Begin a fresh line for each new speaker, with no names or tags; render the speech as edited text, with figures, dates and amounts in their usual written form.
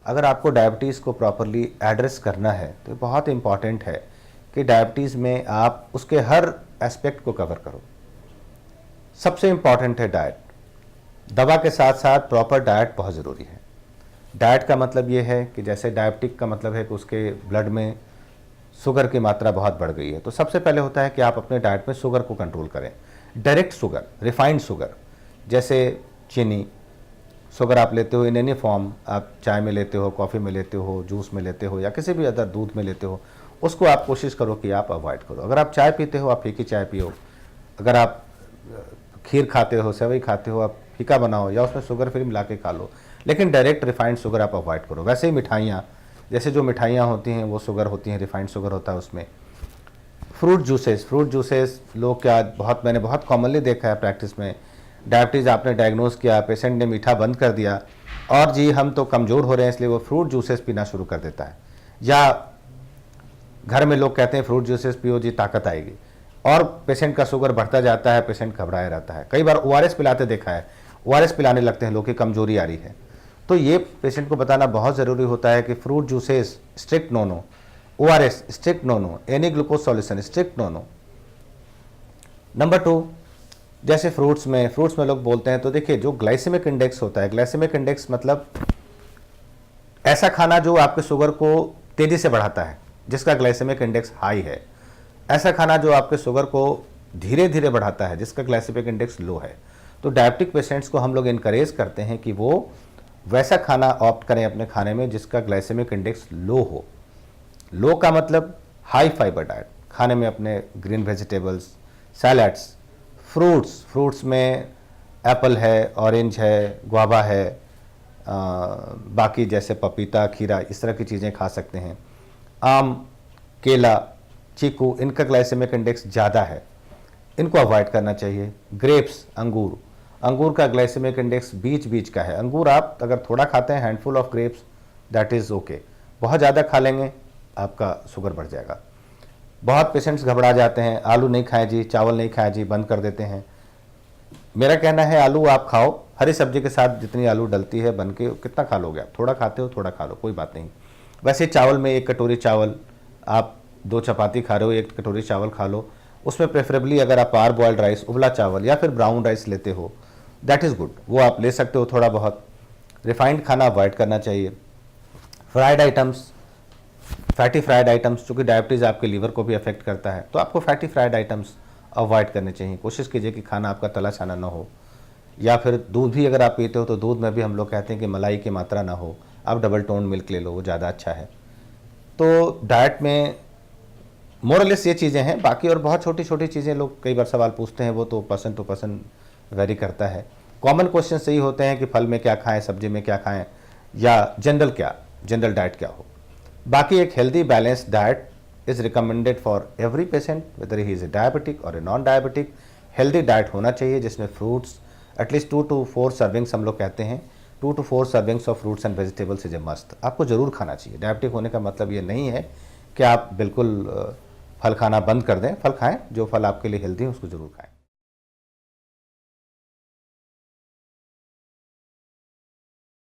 अगर आपको डायबिटीज़ को प्रॉपरली एड्रेस करना है तो बहुत इम्पॉर्टेंट है कि डायबिटीज़ में आप उसके हर एस्पेक्ट को कवर करो। सबसे इम्पॉर्टेंट है डाइट। दवा के साथ साथ प्रॉपर डाइट बहुत ज़रूरी है। डाइट का मतलब ये है कि जैसे डायबिटिक का मतलब है कि उसके ब्लड में शुगर की मात्रा बहुत बढ़ गई है, तो सबसे पहले होता है कि आप अपने डाइट में शुगर को कंट्रोल करें। डायरेक्ट शुगर, रिफाइंड शुगर, जैसे चीनी शुगर आप लेते हो इन एनी फॉर्म, आप चाय में लेते हो, कॉफ़ी में लेते हो, जूस में लेते हो या किसी भी अदर दूध में लेते हो, उसको आप कोशिश करो कि आप अवॉइड करो। अगर आप चाय पीते हो, आप फीकी चाय पियो। अगर आप खीर खाते हो, सेवई खाते हो, आप फीका बनाओ या उसमें शुगर फ्री मिला के खा लो, लेकिन डायरेक्ट रिफाइंड शुगर आप अवॉइड करो। वैसे ही मिठाइयाँ, जैसे जो मिठाइयाँ होती हैं वो शुगर होती हैं, रिफाइंड शुगर होता है उसमें। फ्रूट जूसेस लोग क्या, बहुत मैंने बहुत कॉमनली देखा है प्रैक्टिस में, डायबिटीज़ आपने डायग्नोज किया, पेशेंट ने मीठा बंद कर दिया और जी हम तो कमज़ोर हो रहे हैं इसलिए वो फ्रूट जूसेस पीना शुरू कर देता है। या घर में लोग कहते हैं फ्रूट जूसेस पियो जी ताकत आएगी, और पेशेंट का शुगर बढ़ता जाता है, पेशेंट घबराया रहता है। कई बार ओआरएस पिलाते देखा है, ओआरएस पिलाने लगते हैं लोग की कमजोरी आ रही है। तो ये पेशेंट को बताना बहुत ज़रूरी होता है कि fruit juices strict no no, ORS strict no no, any glucose solution strict no no. Number 2, जैसे फ्रूट्स में लोग बोलते हैं, तो देखिए जो ग्लाइसेमिक इंडेक्स होता है, ग्लाइसेमिक इंडेक्स मतलब ऐसा खाना जो आपके शुगर को तेजी से बढ़ाता है, जिसका ग्लाइसेमिक इंडेक्स हाई है। ऐसा खाना जो आपके शुगर को धीरे धीरे बढ़ाता है, जिसका ग्लाइसेमिक इंडेक्स लो है। तो डायबिटिक पेशेंट्स को हम लोग इनकरेज करते हैं कि वो वैसा खाना ऑप्ट करें अपने खाने में जिसका ग्लाइसेमिक इंडेक्स लो हो। लो का मतलब हाई फाइबर डाइट, खाने में अपने ग्रीन वेजिटेबल्स, सैलड्स, फ्रूट्स में एप्पल है, ऑरेंज है, गुआवा है, बाकी जैसे पपीता, खीरा, इस तरह की चीज़ें खा सकते हैं। आम, केला, चीकू, इनका ग्लाइसेमिक इंडेक्स ज़्यादा है, इनको अवॉइड करना चाहिए। ग्रेप्स, अंगूर का ग्लाइसेमिक इंडेक्स बीच बीच का है। अंगूर आप अगर थोड़ा खाते हैं, handful of grapes, that is okay. बहुत ज़्यादा खा लेंगे आपका शुगर बढ़ जाएगा। बहुत पेशेंट्स घबरा जाते हैं, आलू नहीं खाएं जी, चावल नहीं खाएं जी, बंद कर देते हैं। मेरा कहना है आलू आप खाओ, हरी सब्जी के साथ जितनी आलू डलती है बन के, कितना खा लोगे आप? थोड़ा खाते हो, थोड़ा खा लो, कोई बात नहीं। वैसे चावल में 1 कटोरी चावल, आप 2 चपाती खा रहे हो, 1 कटोरी चावल खा लो। उसमें प्रेफरेबली अगर आप पार बॉयल्ड राइस, उबला चावल या फिर ब्राउन राइस लेते हो, दैट इज़ गुड, वो आप ले सकते हो थोड़ा बहुत। रिफाइंड खाना अवॉइड करना चाहिए। Fried items, fatty fried items, चूँकि डायबिटीज़ आपके लीवर को भी अफेक्ट करता है, तो आपको फैटी फ्राइड आइटम्स अवॉइड करने चाहिए। कोशिश कीजिए कि खाना आपका तला छाना ना हो। या फिर दूध भी अगर आप पीते हो तो दूध में भी हम लोग कहते हैं कि मलाई की मात्रा ना हो, आप डबल टोन मिल्क ले लो, वो ज़्यादा अच्छा है। तो डाइट में मोरलेस ये चीज़ें हैं। बाकी और बहुत छोटी छोटी चीज़ें लोग कई बार सवाल पूछते हैं, वो तो पर्सन टू पर्सन वेरी करता है। कॉमन क्वेश्चन यही होते हैं कि फल में क्या खाएं, सब्जी में क्या खाएं, या जनरल डाइट क्या हो। बाकी एक healthy balanced diet is recommended for every patient, whether he is a diabetic और a non diabetic. Healthy diet होना चाहिए जिसमें फ्रूट्स एटलीस्ट 2 to 4 सर्विंग्स, हम लोग कहते हैं 2 to 4 servings of fruits and vegetables is a must, आपको ज़रूर खाना चाहिए। डायबिटिक होने का मतलब ये नहीं है कि आप बिल्कुल फल खाना बंद कर दें। फल खाएं, जो फल आपके लिए हेल्दी है उसको ज़रूर खाएं।